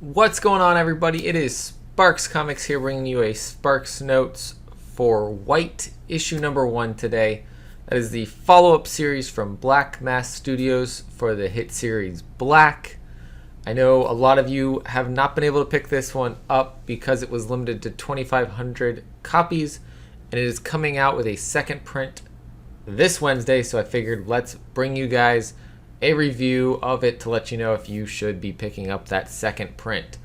What's going on, everybody? It is Sparks Comics here, bringing you a Sparks Notes for White, issue number 1 today. That is the follow-up series from Black Mask Studios for the hit series Black. I know a lot of you have not been able to pick this one up because it was limited to 2,500 copies, and it is coming out with a second print this Wednesday, so I figured let's bring you guys a review of it to let you know if you should be picking up that second print.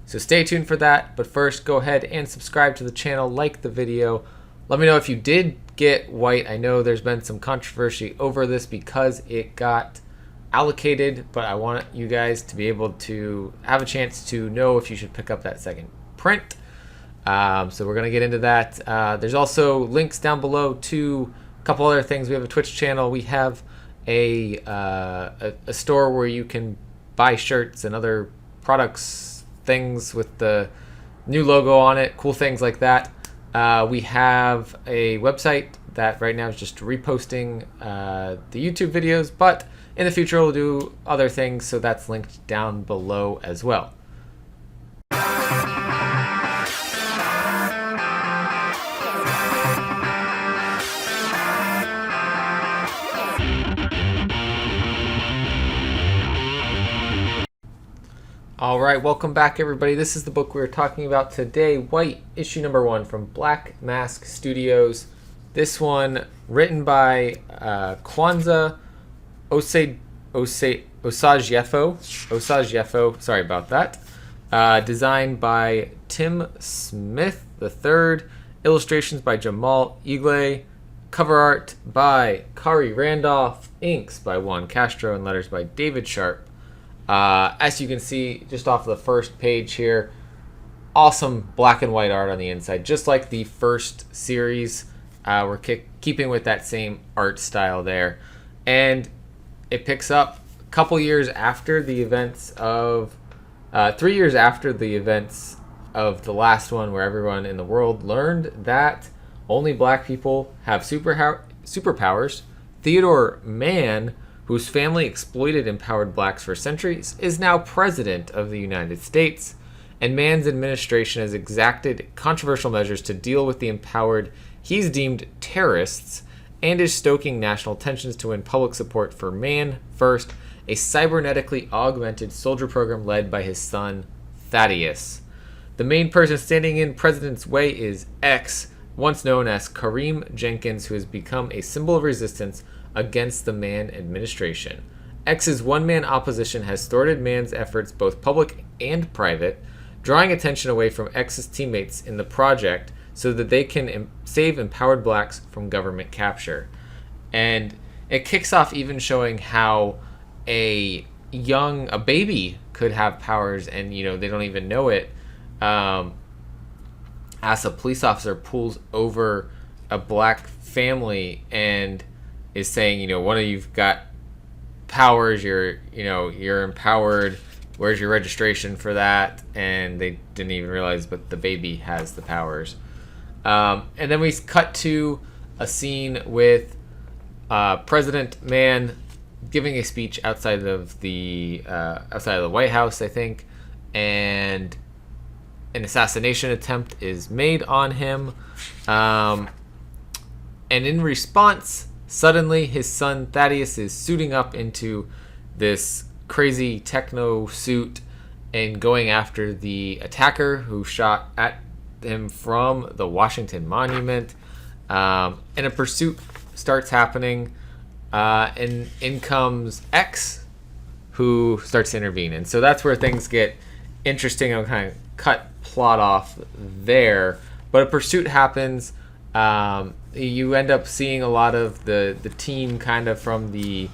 So stay tuned for that, but first go ahead and subscribe to the channel, like the video. Let me know if you did get White. I know there's been some controversy over this because it got allocated, but I want you guys to be able to have a chance to know if you should pick up that second print. So we're going to get into that. There's also links down below to a couple other things. We have a Twitch channel. We have a store where you can buy shirts and other products, things with the new logo on it, cool things like that. We have a website that right now is just reposting the YouTube videos, but in the future we'll do other things, so that's linked down below as well. Alright, welcome back, everybody. This is the book we're talking about today, White, issue number 1 from Black Mask Studios. This one written by Kwanza, Osajyefo, sorry about that. Designed by Tim Smith III, illustrations by Jamal, Igle, cover art by Khary, Rhandolph, inks by Juan, Castro, and letters by David Sharpe. As you can see just off the first page here, awesome black and white art on the inside, just like the first series. We're keeping with that same art style there, and it picks up a couple years after the events of 3 years after the events of the last one, where everyone in the world learned that only black people have superpowers. Theodore Mann, whose family exploited empowered blacks for centuries, is now president of the United States, and Mann's administration has exacted controversial measures to deal with the empowered he's deemed terrorists, and is stoking national tensions to win public support for Man First, a cybernetically augmented soldier program led by his son, Thaddeus. The main person standing in President's way is X, once known as Kareem Jenkins, who has become a symbol of resistance against the Mann administration. X's one-man opposition has thwarted Mann's efforts, both public and private, drawing attention away from X's teammates in the project so that they can save empowered blacks from government capture. And it kicks off even showing how a baby could have powers, and they don't even know it, as a police officer pulls over a black family and is saying, one of you've got powers, you're empowered, where's your registration for that? And they didn't even realize, but the baby has the powers. And then we cut to a scene with President Mann giving a speech outside of the White House, I think, and an assassination attempt is made on him. And in response, suddenly, his son Thaddeus is suiting up into this crazy techno suit and going after the attacker who shot at him from the Washington Monument. And a pursuit starts happening, and in comes X, who starts to intervene. And so that's where things get interesting. I'll kind of cut plot off there. But a pursuit happens. You end up seeing a lot of the team kind of from the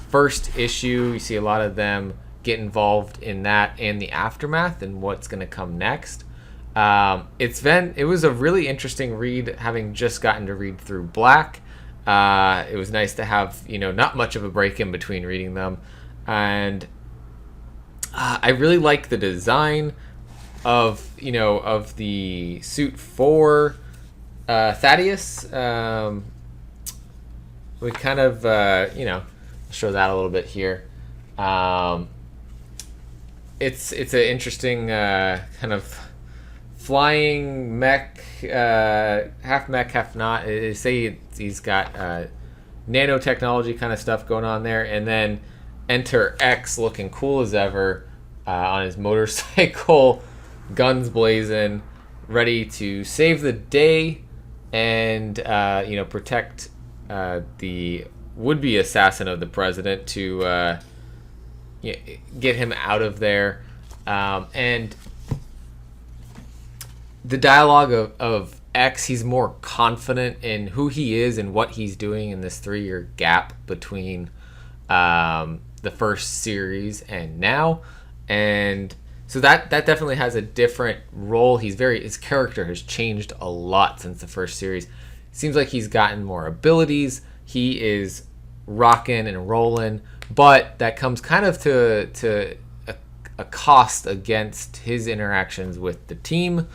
first issue. You see a lot of them get involved in that and the aftermath and what's going to come next. It was a really interesting read, having just gotten to read through Black. It was nice to have not much of a break in between reading them, and I really like the design of the suit for Thaddeus. We kind of show that a little bit here. it's an interesting kind of flying mech, half mech, half not. They say he's got nanotechnology kind of stuff going on there, and then enter X looking cool as ever on his motorcycle, guns blazing, ready to save the day and protect the would-be assassin of the president to get him out of there. And the dialogue of X, he's more confident in who he is and what he's doing in this 3-year gap between the first series and now. And so that definitely has a different role. His character has changed a lot since the first series. Seems like he's gotten more abilities. He is rocking and rolling, but that comes kind of to a cost against his interactions with the team.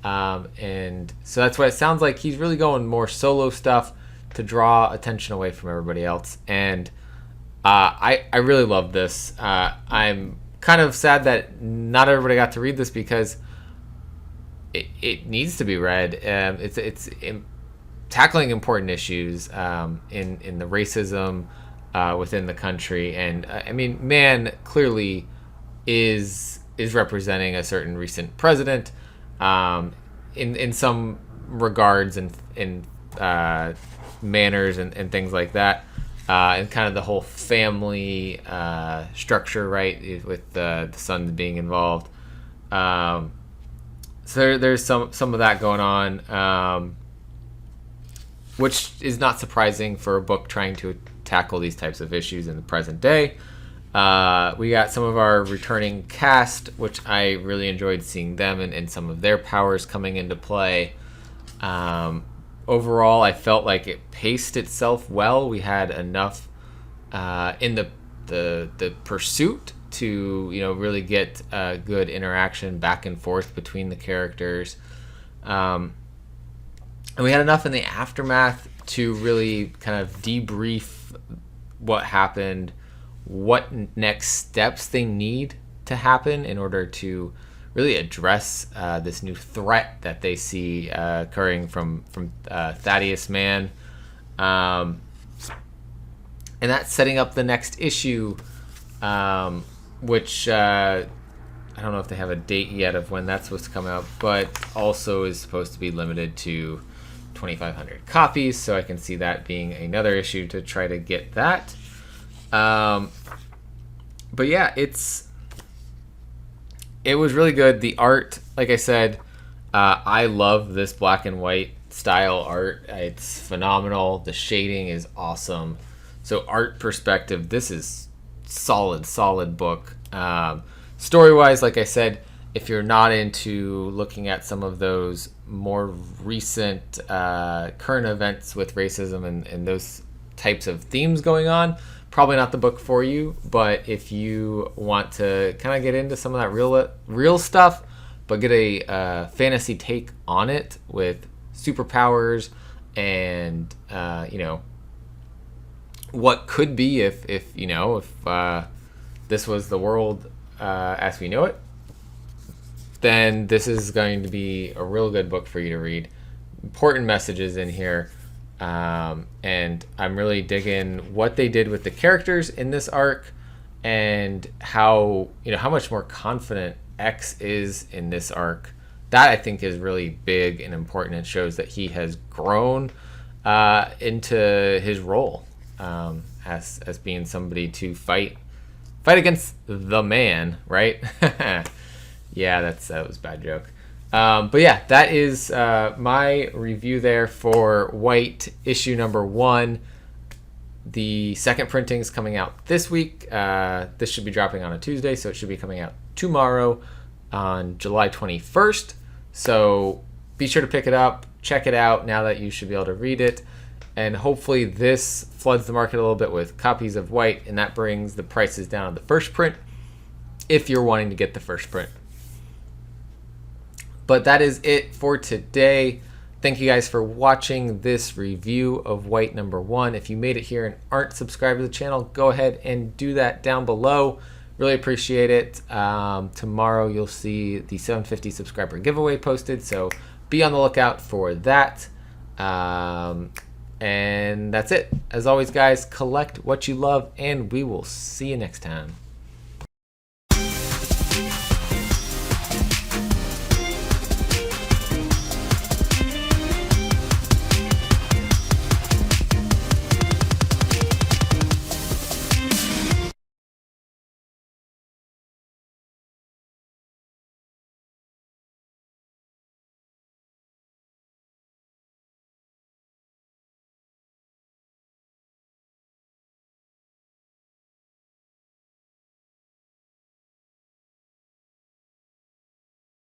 And so that's why it sounds like he's really going more solo stuff to draw attention away from everybody else. And I really love this. I'm kind of sad that not everybody got to read this because it needs to be read. It's tackling important issues in the racism within the country, and I mean, man clearly is representing a certain recent president in some regards and in manners and things like that, and kind of the whole family structure, right, with the sons being involved. So there's some of that going on. Which is not surprising for a book trying to tackle these types of issues in the present day. We got some of our returning cast, which I really enjoyed seeing them and some of their powers coming into play. Overall, I felt like it paced itself well. We had enough in the pursuit to really get a good interaction back and forth between the characters. And we had enough in the aftermath to really kind of debrief what happened, what next steps they need to happen in order to really address this new threat that they see occurring from Thaddeus Man. And that's setting up the next issue, which I don't know if they have a date yet of when that's supposed to come out, but also is supposed to be limited to 2,500 copies, so I can see that being another issue to try to get that. But yeah, it was really good. The art, like I said, I love this black and white style art. It's phenomenal. The shading is awesome. So art perspective, this is solid book. Story-wise, like I said, if you're not into looking at some of those more recent current events with racism and those types of themes going on, probably not the book for you. But if you want to kind of get into some of that real stuff, but get a fantasy take on it with superpowers and what could be if this was the world as we know it, then this is going to be a real good book for you to read. Important messages in here, and I'm really digging what they did with the characters in this arc, and how much more confident X is in this arc. That I think is really big and important. It shows that he has grown into his role as being somebody to fight against the man, right? Yeah, that was a bad joke. But yeah, that is my review there for White issue number 1. The second printing is coming out this week. This should be dropping on a Tuesday, so it should be coming out tomorrow on July 21st. So be sure to pick it up, check it out now that you should be able to read it. And hopefully this floods the market a little bit with copies of White, and that brings the prices down on the first print if you're wanting to get the first print. But that is it for today. Thank you guys for watching this review of White number 1. If you made it here and aren't subscribed to the channel, go ahead and do that down below. Really appreciate it. Tomorrow you'll see the 750 subscriber giveaway posted, so be on the lookout for that. And that's it. As always, guys, collect what you love, and we will see you next time.